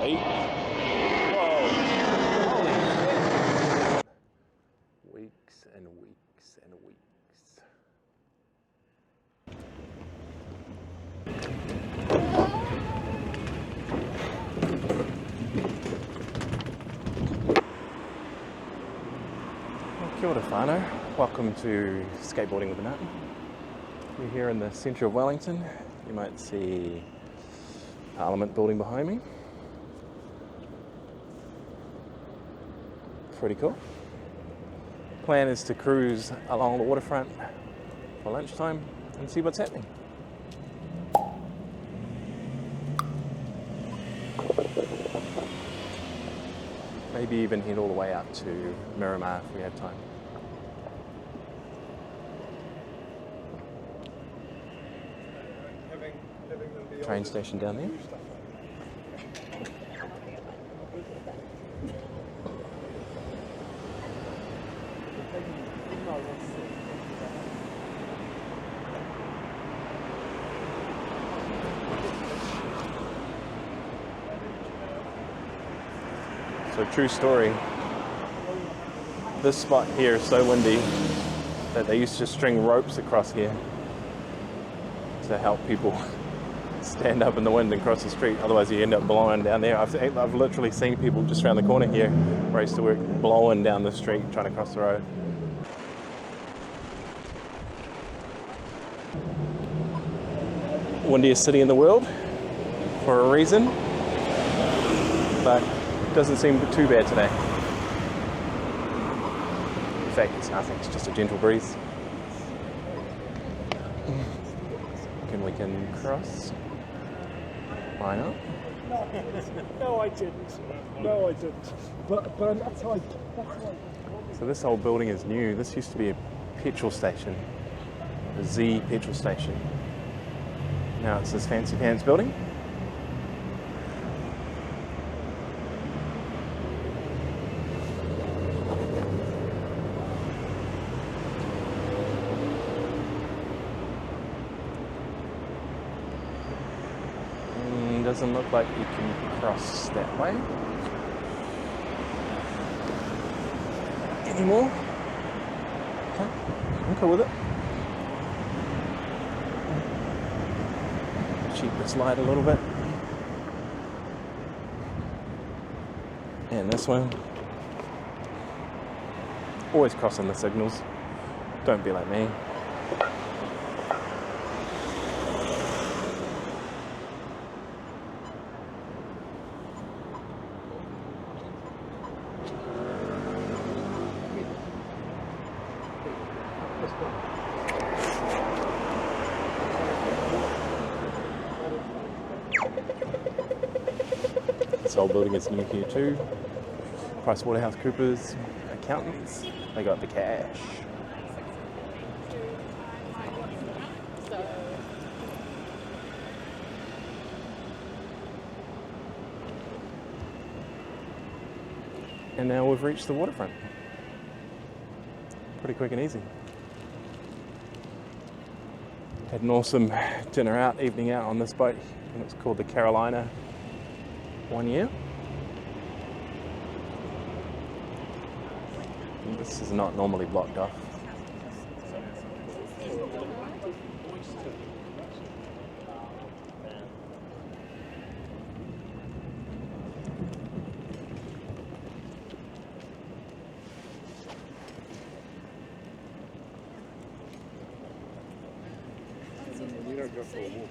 Beach. Whoa! Holy shit! Weeks and weeks and weeks. Kia ora whānau. Welcome to Skateboarding with a Nut. We're here in the centre of Wellington. You might see Parliament building behind me. Pretty cool. Plan is to cruise along the waterfront for lunchtime and see what's happening. Maybe even head all the way out to Miramar if we have time. Train station down there. So true story, this spot here is so windy that they used to string ropes across here to help people stand up in the wind and cross the street, otherwise you end up blowing down there. I've literally seen people just around the corner here where I used to work blowing down the street trying to cross the road. Windiest city in the world for a reason, but it doesn't seem too bad today. In fact, it's nothing, it's just a gentle breeze. We can cross. Why not? No, I didn't. No, I didn't. But that's how I. So this whole building is new. This used to be a petrol station, a Z petrol station. Now it's this fancy pants building. Doesn't look like you can cross that way anymore. Okay, I'm cool with it. Cheap the slide a little bit. And this one. Always crossing the signals. Don't be like me. This old building is new here too. PricewaterhouseCoopers accountants, they got the cash. And now we've reached the waterfront. Pretty quick and easy. Had an awesome dinner out, evening out on this boat, and it's called the Carolina 1 year. And this is not normally blocked off. We don't go for a walk.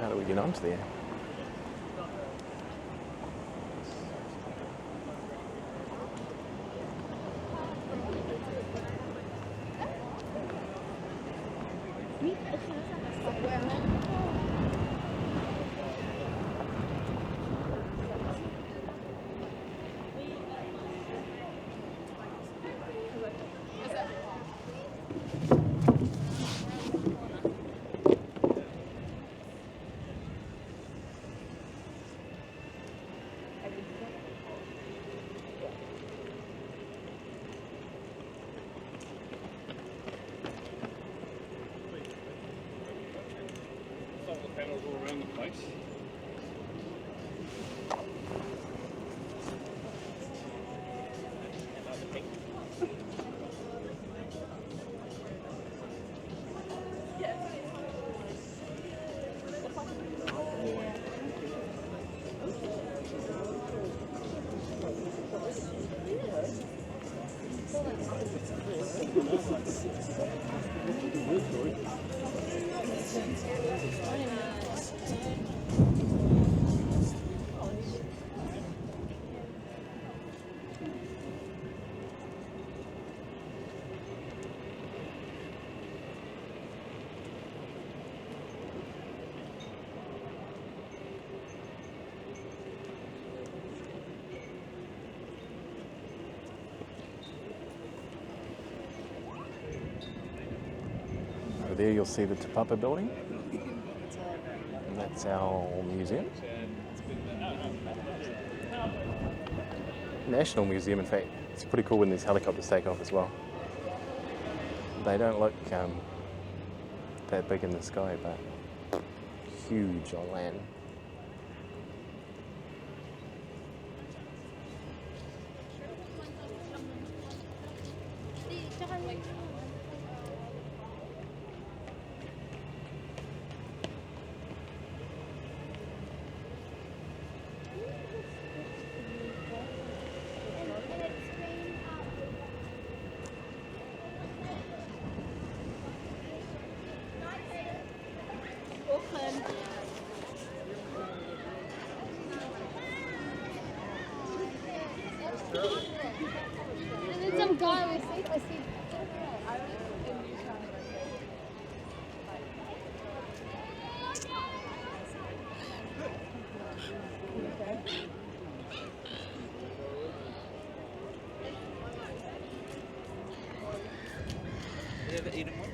How do we get onto there? shadows all around the place. Over there you'll see the Te Papa building. And that's our museum. National Museum, in fact. It's pretty cool when these helicopters take off as well. They don't look that big in the sky, but huge on land. Some guy I see. You ever eaten one?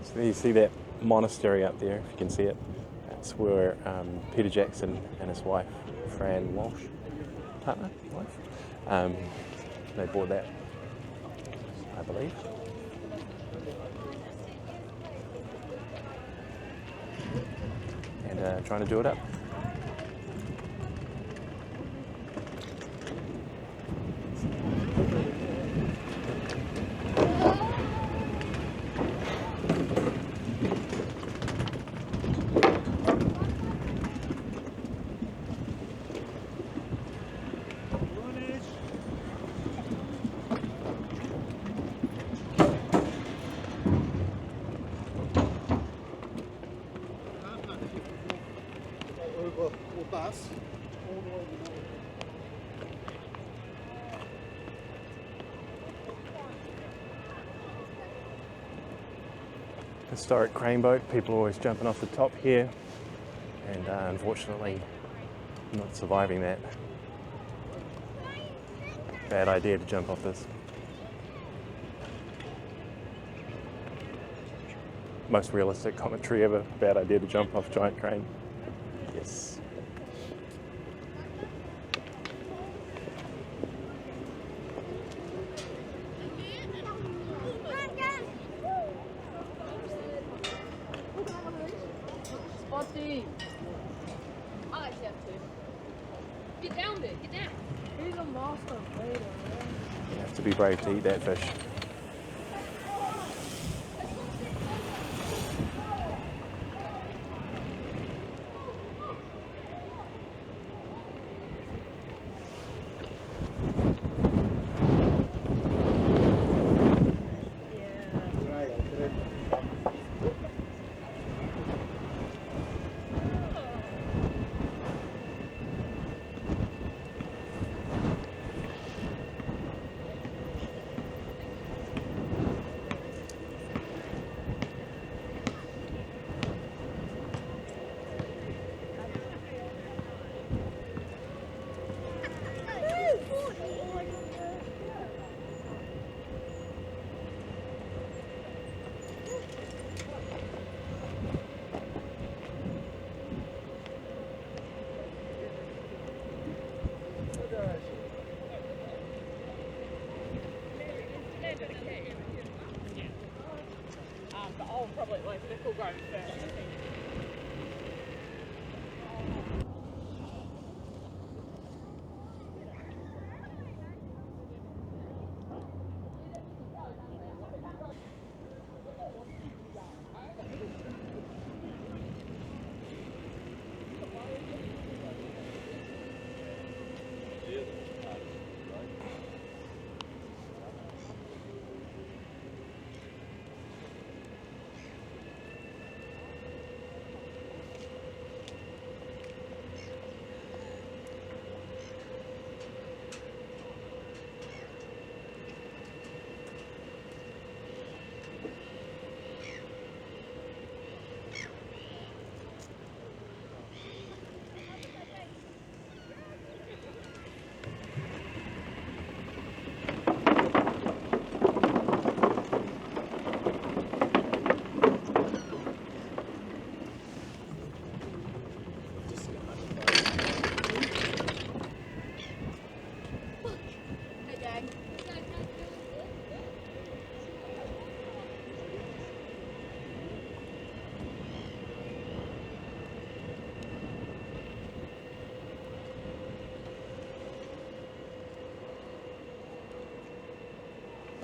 So you see that monastery up there, if you can see it. That's where Peter Jackson and his wife, Fran Walsh, partner, wife, they bought that, I believe. And trying to do it up. Historic crane boat, people are always jumping off the top here, and unfortunately not surviving that. Bad idea to jump off this. Most realistic commentary ever, bad idea to jump off giant crane. Yes. Get down there, get down. He's a master trader, man. You have to be brave to eat that fish.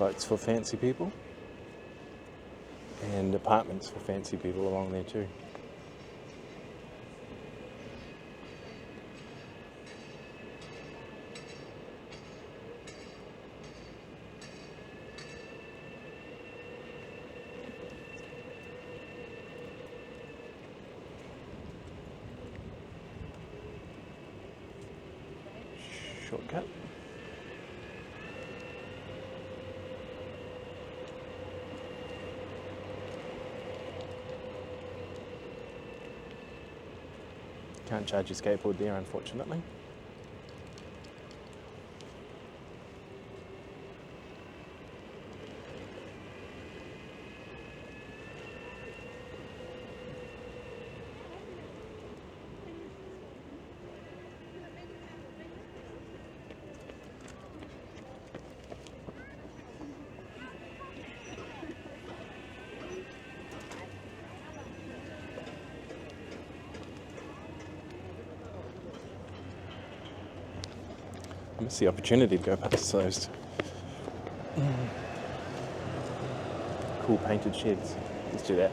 boats for fancy people and apartments for fancy people along there too. Shortcut. Can't charge your skateboard there, unfortunately. I missed the opportunity to go past those cool painted sheds. Let's do that.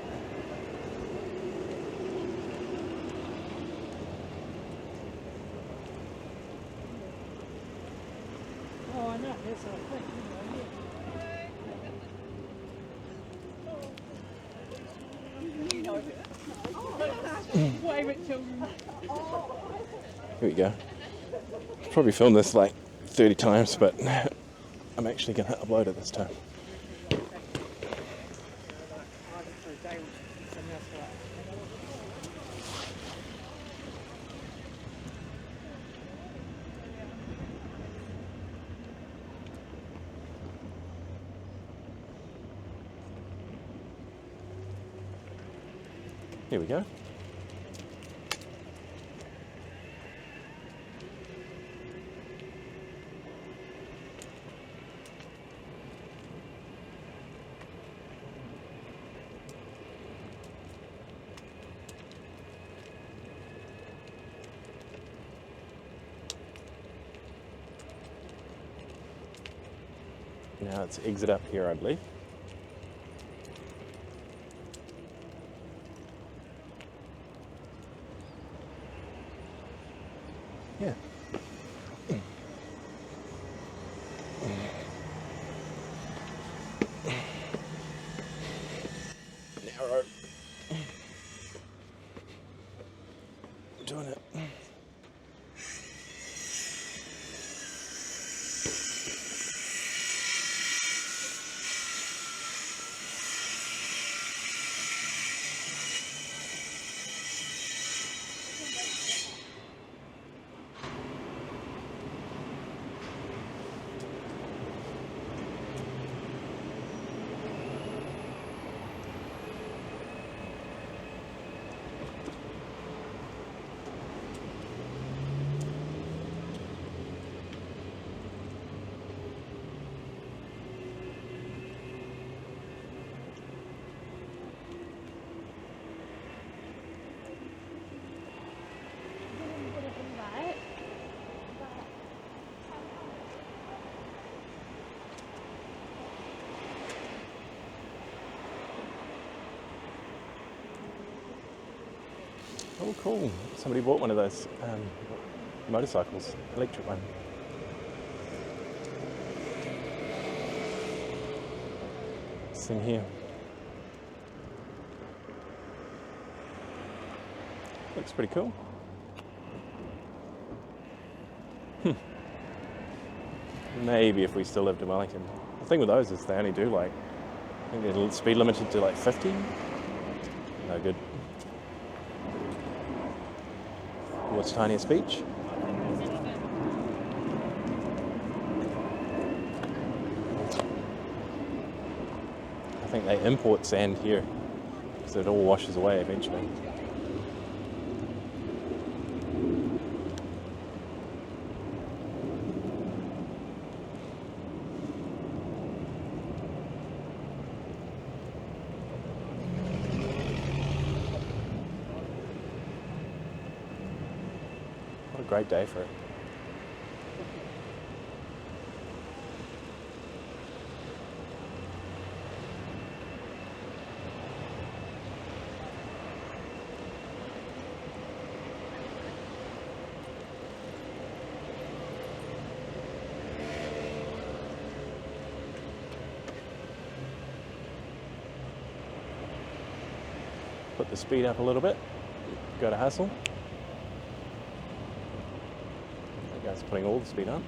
Oh, I know. That's a thing. Wave at children. Here we go. Probably filmed this like 30 times, but I'm actually going to upload it this time. Here we go. Now it's exit up here, I believe. Yeah. Narrow. Doing it. Oh, cool. Somebody bought one of those motorcycles, electric one. This thing here. Looks pretty cool. Maybe if we still lived in Wellington. The thing with those is they only do like, I think they're speed limited to like 50. No good. What's tiniest beach? I think they import sand here, so it all washes away eventually. What a great day for it. the speed up a little bit. Go to hustle. That guy's putting all the speed on.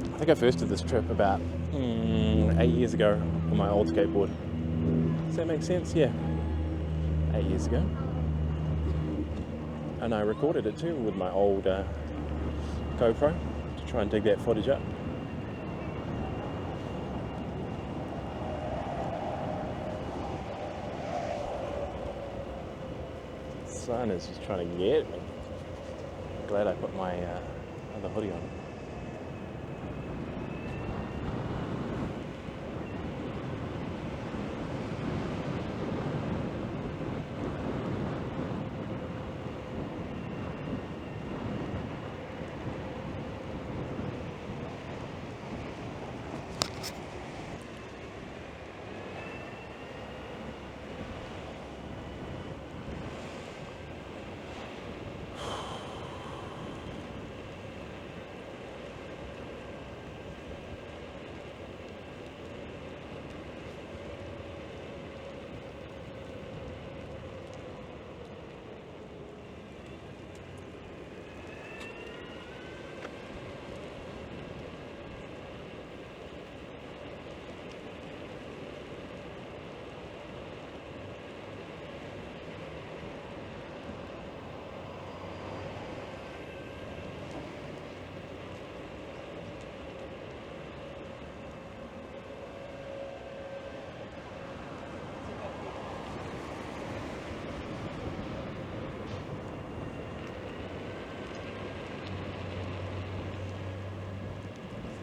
I think I first did this trip about 8 years ago on my old skateboard. Does that make sense? Yeah. 8 years ago. And I recorded it too with my old GoPro to try and dig that footage up. The sun is just trying to get me. Glad I put my other hoodie on.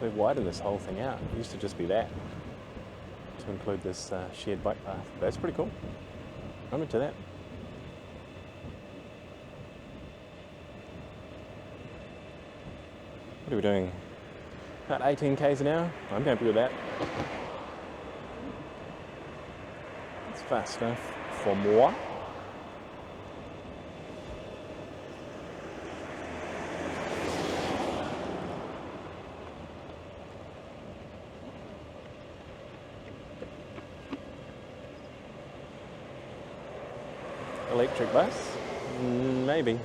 They've widened this whole thing out. It used to just be that, to include this shared bike path. That's pretty cool. I'm into that. What are we doing? About 18 k's an hour. I'm happy with that. It's fast enough for moi. Electric bus? Maybe.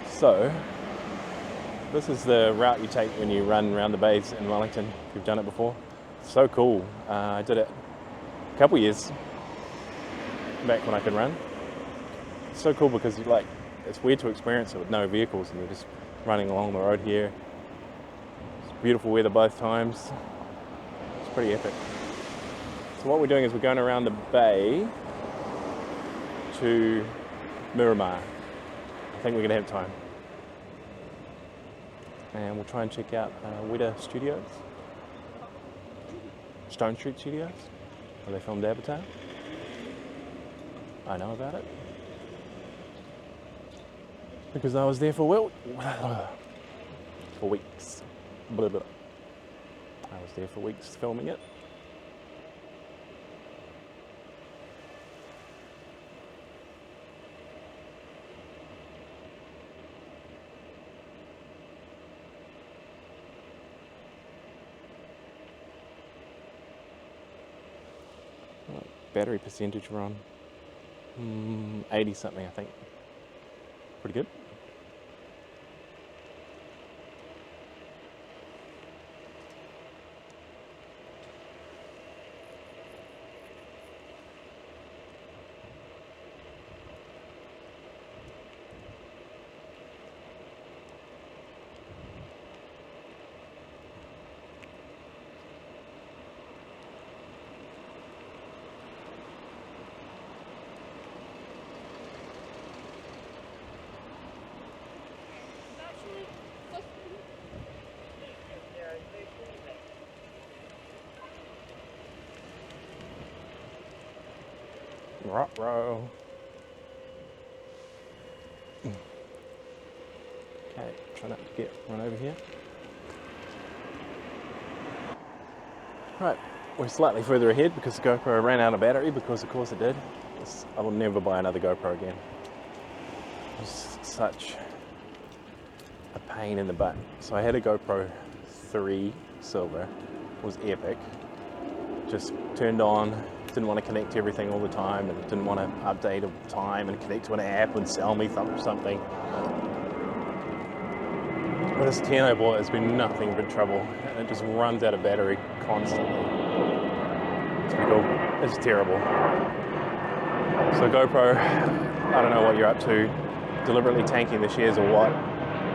So, this is the route you take when you run around the bays in Wellington, if you've done it before. So cool. I did it a couple years back when I could run. It's so cool because it's weird to experience it with no vehicles and you're just running along the road here. It's beautiful weather both times. It's pretty epic. So what we're doing is we're going around the bay to Miramar. I think we're going to have time. And we'll try and check out Weta Studios. Stone Street Studios, where they filmed Avatar. I know about it. Because I was there for weeks. Blah, blah. I was there for weeks filming it. Battery percentage we're on. 80 something, I think. Pretty good. Row. Okay, try not to get run over here. Right, we're slightly further ahead because the GoPro ran out of battery, because of course it did. I will never buy another GoPro again. It's such a pain in the butt. So I had a GoPro 3 silver, it was epic. Just turned on, didn't want to connect to everything all the time, and didn't want to update all the time and connect to an app and sell me something. But this 10 I bought has been nothing but trouble, and it just runs out of battery constantly. It's pretty cool. It's terrible. So GoPro, I don't know what you're up to, deliberately tanking the shares or what,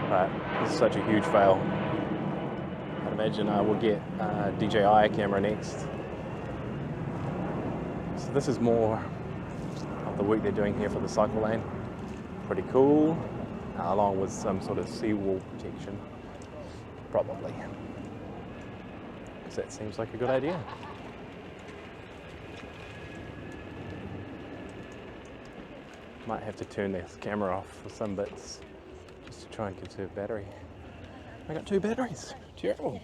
but this is such a huge fail. I'd imagine I will get a DJI camera next. So this is more of the work they're doing here for the cycle lane. Pretty cool, along with some sort of seawall protection, probably. Because that seems like a good idea. Might have to turn this camera off for some bits, just to try and conserve battery. I got 2 batteries, terrible.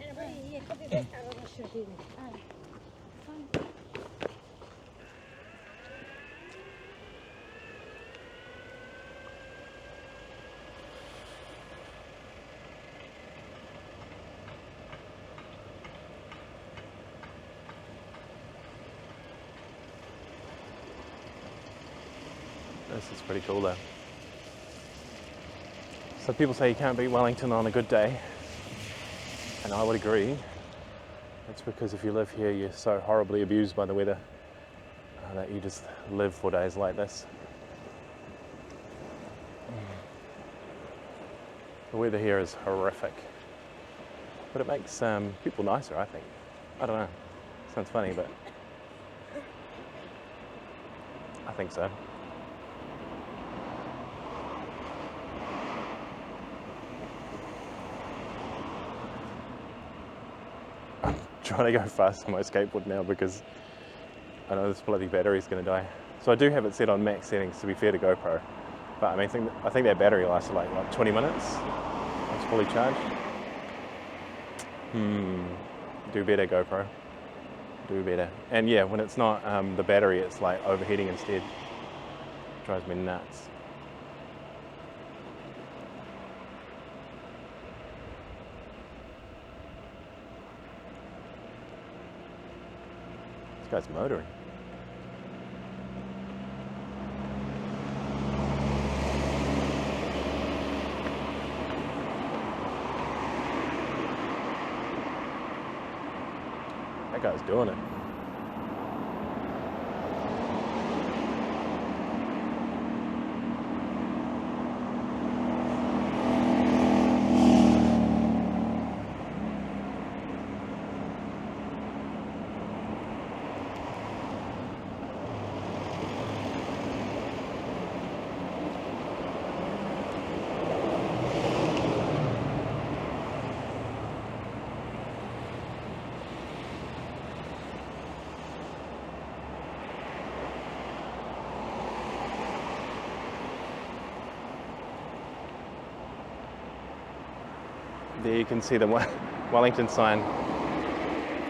This is pretty cool though. So people say you can't beat Wellington on a good day, and I would agree. That's because if you live here, you're so horribly abused by the weather that you just live for days like this. The weather here is horrific, but it makes people nicer, I think. I don't know, sounds funny, but I think so. Trying to go fast on my skateboard now because I know this bloody battery is going to die. So I do have it set on max settings, to be fair to GoPro, but I mean, I think that battery lasts like 20 minutes. It's fully charged. Do better, GoPro. Do better. And yeah, when it's not the battery, it's like overheating instead. It drives me nuts. This guy's motoring. That guy's doing it. There you can see the Wellington sign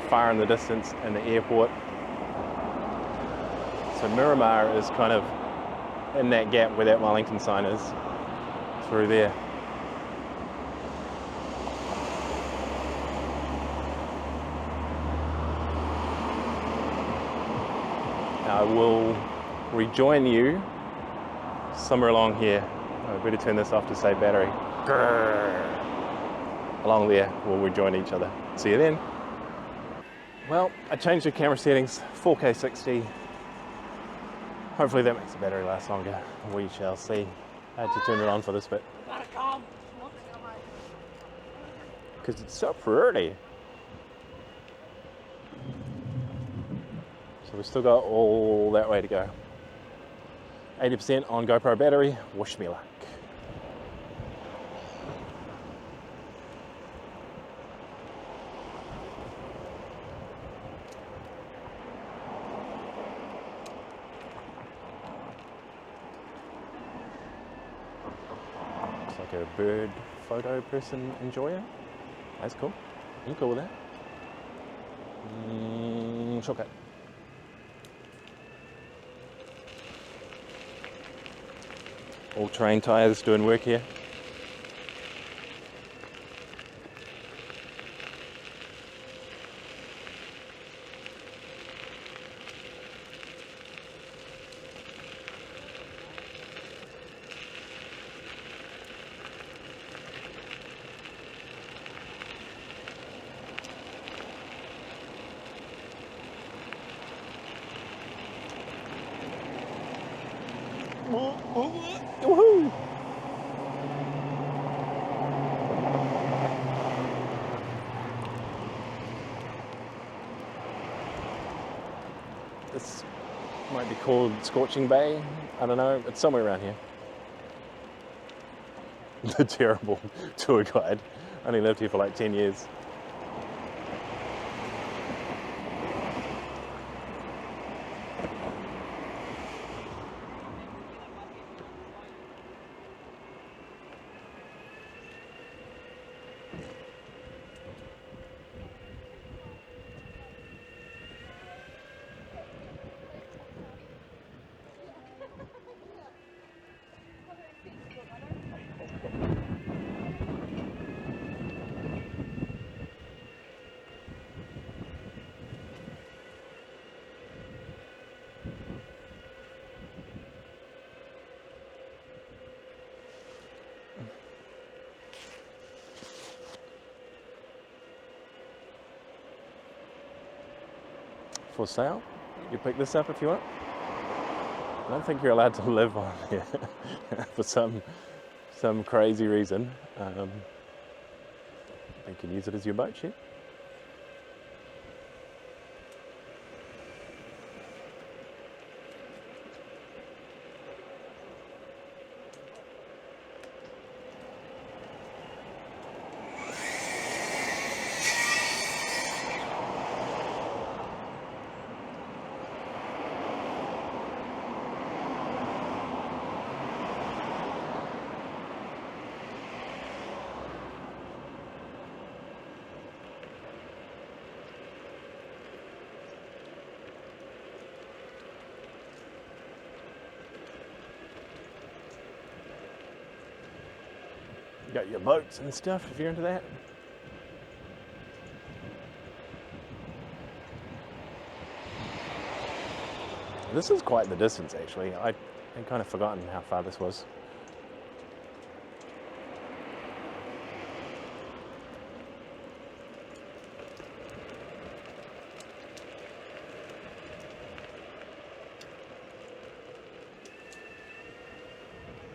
far in the distance and the airport. So Miramar is kind of in that gap where that Wellington sign is, through there. I will rejoin you somewhere along here. I better turn this off to save battery. Grrr. Along there, we'll rejoin each other. See you then. Well, I changed the camera settings, 4K 60. Hopefully that makes the battery last longer. We shall see. I had to turn it on for this bit. Because it's so pretty. So we've still got all that way to go. 80% on GoPro battery, wish me luck. Looks like a bird photo person enjoyer. That's cool. I'm cool with that. Shortcut. All terrain tyres doing work here. Woohoo! This might be called Scorching Bay. I don't know. It's somewhere around here. The terrible tour guide. Only lived here for like 10 years. For sale. You pick this up if you want. I don't think you're allowed to live on here for some crazy reason. You can use it as your boat shed. You got your boats and stuff if you're into that. This is quite the distance actually. I'd kind of forgotten how far this was.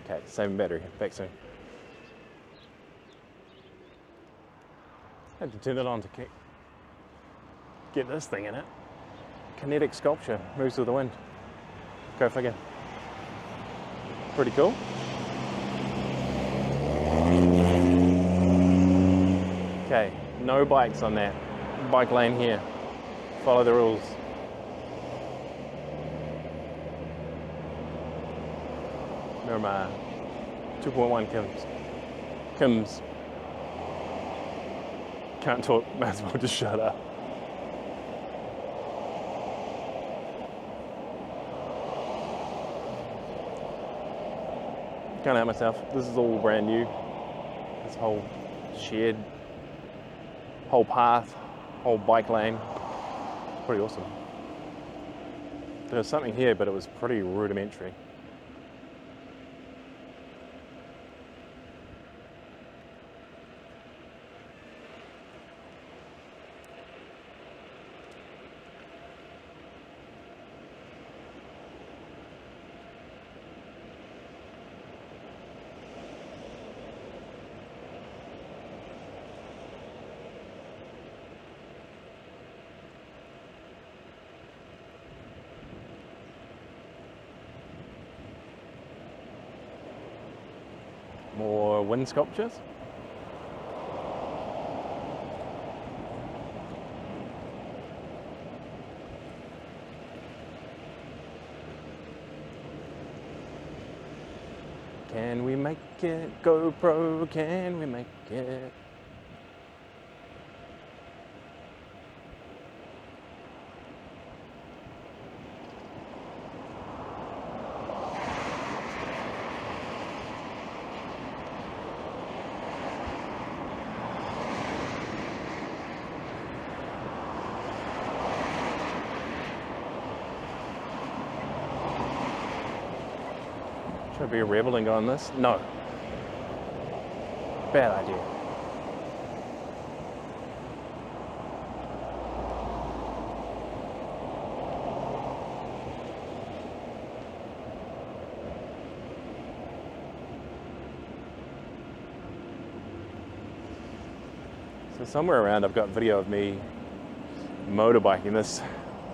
Okay, saving battery. Back soon. Had to turn it on to get this thing in it. Kinetic sculpture, moves with the wind. Go figure. Pretty cool. Okay, no bikes on that bike lane here. Follow the rules. Miramar, 2.1 Kims. Can't talk, might as well just shut up. Can't help myself. This is all brand new. This whole shed, whole path, whole bike lane. Pretty awesome. There was something here, but it was pretty rudimentary. More wind sculptures. Can we make it? GoPro, can we make it? Should I be a rebel and go on this? No. Bad idea. So somewhere around I've got video of me motorbiking this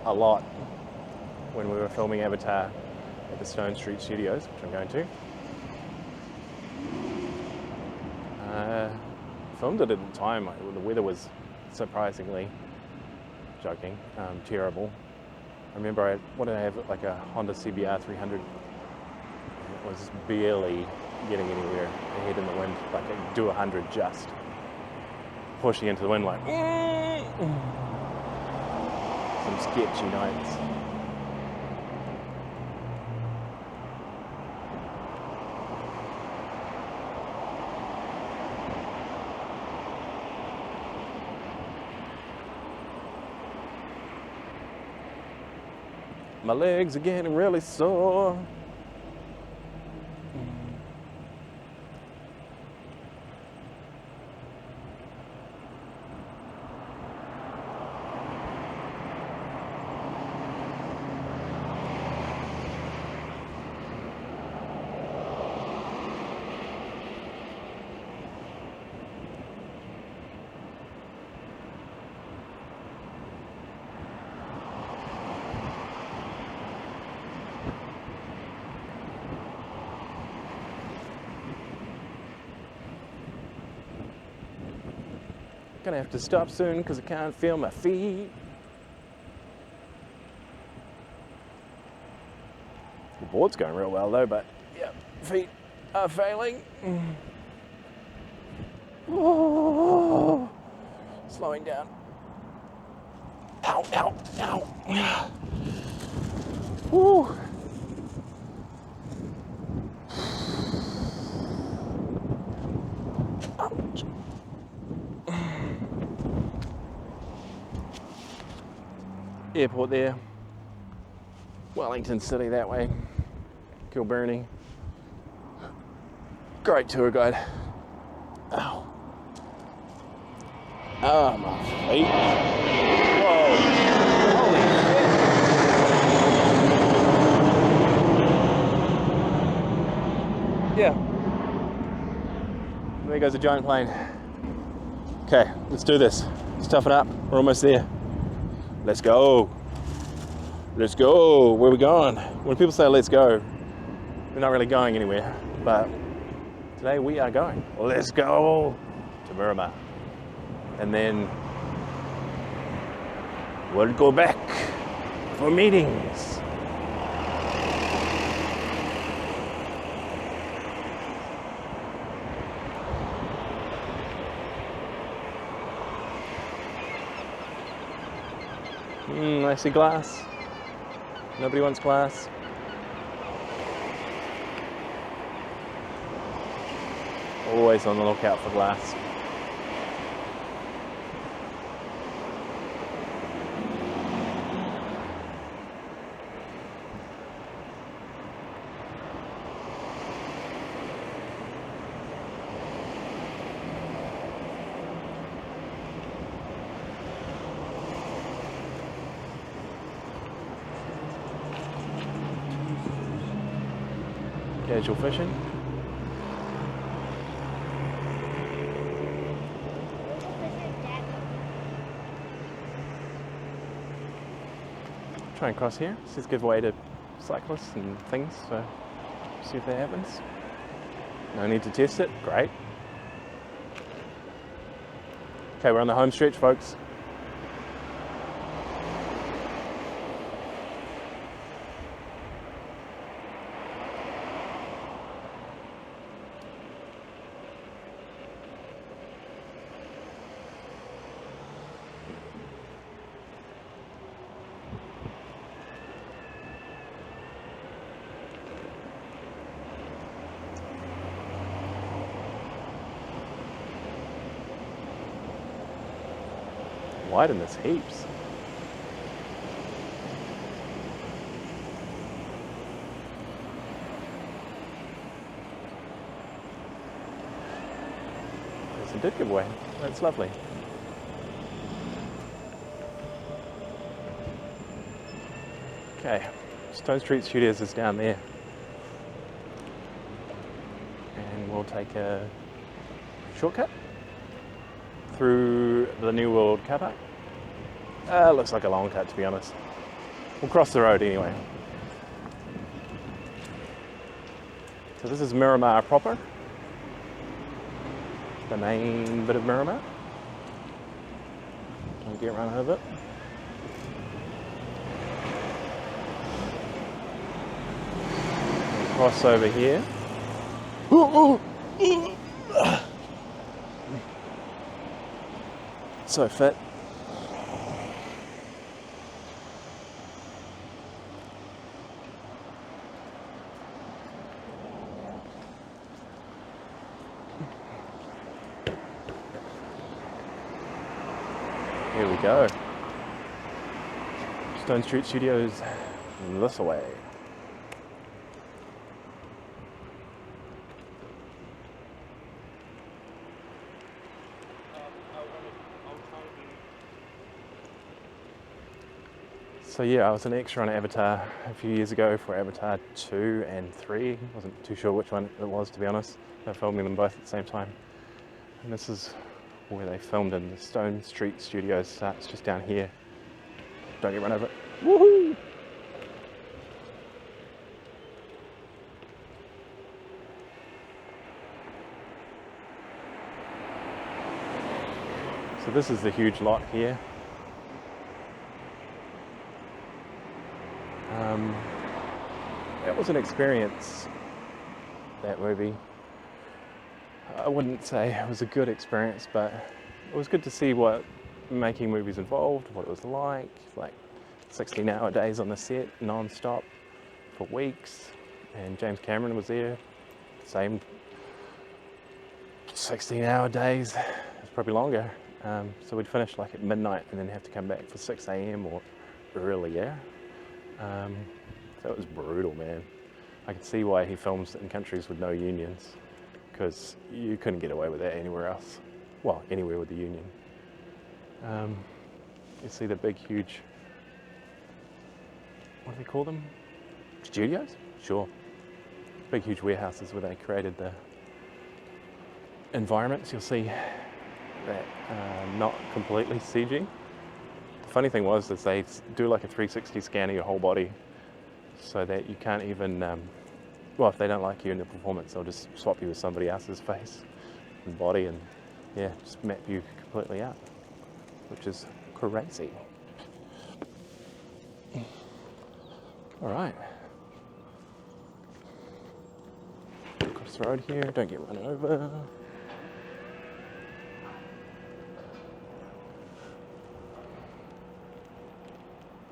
a lot when we were filming Avatar at the Stone Street Studios, which I'm going to. Filmed it at the time. The weather was surprisingly, joking, terrible. I remember what did I have, like a Honda CBR 300. It was barely getting anywhere ahead in the wind, like I do 100 just. Pushing into the wind like, some sketchy nights. My legs are getting really sore. Gonna have to stop soon because I can't feel my feet. The board's going real well though, but yeah, feet are failing. Oh, slowing down. Ow, ow, ow. Woo. Ouch. Airport there, Wellington City that way, Kilburnie. Great tour guide. Ow. Oh, my feet. Whoa. Holy shit. Yeah. There goes a giant plane. Okay, let's do this. Let's toughen up. We're almost there. Let's go. Let's go. Where are we going? When people say let's go, we're not really going anywhere. But today we are going. Let's go to Miramar. And then we'll go back for meetings. I see glass. Nobody wants glass. Always on the lookout for glass. Casual fishing. Try and cross here. This is a good way to cyclists and things, so see if that happens. No need to test it. Great. Okay, we're on the home stretch, folks. Widen this heaps. Yes, it did give way. That's lovely. Okay, Stone Street Studios is down there. And we'll take a shortcut through the New World car park. Looks like a long cut, to be honest. We'll cross the road anyway. So this is Miramar proper, the main bit of Miramar. Don't get run over it. We'll cross over here. So fit. Here we go. Stone Street Studios this way. So yeah, I was an extra on Avatar a few years ago for Avatar 2 and 3. Wasn't too sure which one it was, to be honest. They're filming them both at the same time. And this is where they filmed in. The Stone Street Studios starts just down here. Don't get run over. Woohoo! So this is the huge lot here. It was an experience, that movie. I wouldn't say it was a good experience, but it was good to see what making movies involved, what it was like 16-hour days on the set, non-stop for weeks, and James Cameron was there, same 16-hour days, it was probably longer, so we'd finish like at midnight and then have to come back for 6 a.m. or earlier. So it was brutal, man. I can see why he films in countries with no unions, because you couldn't get away with that anywhere else. Well, anywhere with the union. You see the big, huge, what do they call them? Studios? Sure. Big, huge warehouses where they created the environments. You'll see that not completely CG. The funny thing was is they do like a 360 scan of your whole body, so that you can't even, well, if they don't like you in the performance, they'll just swap you with somebody else's face and body, and yeah, just map you completely out, which is crazy. All right. Across the road here, don't get run over.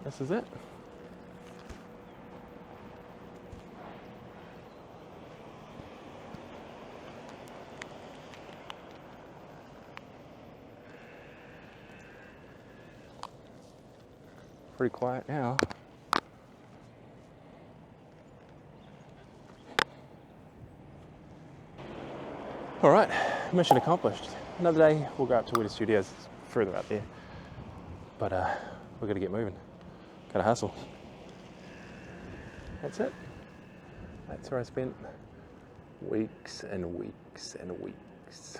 This is it. Pretty quiet now. All right, mission accomplished. Another day, we'll go up to Whairepo Studios, further out there. But we're gonna get moving. Gotta hustle. That's it. That's where I spent weeks and weeks and weeks.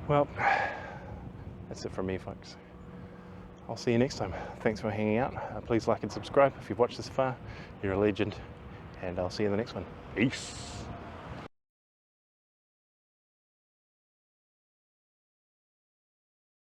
Well, that's it from me, folks. I'll see you next time. Thanks for hanging out. Please like and subscribe if you've watched this far. You're a legend, and I'll see you in the next one. Peace.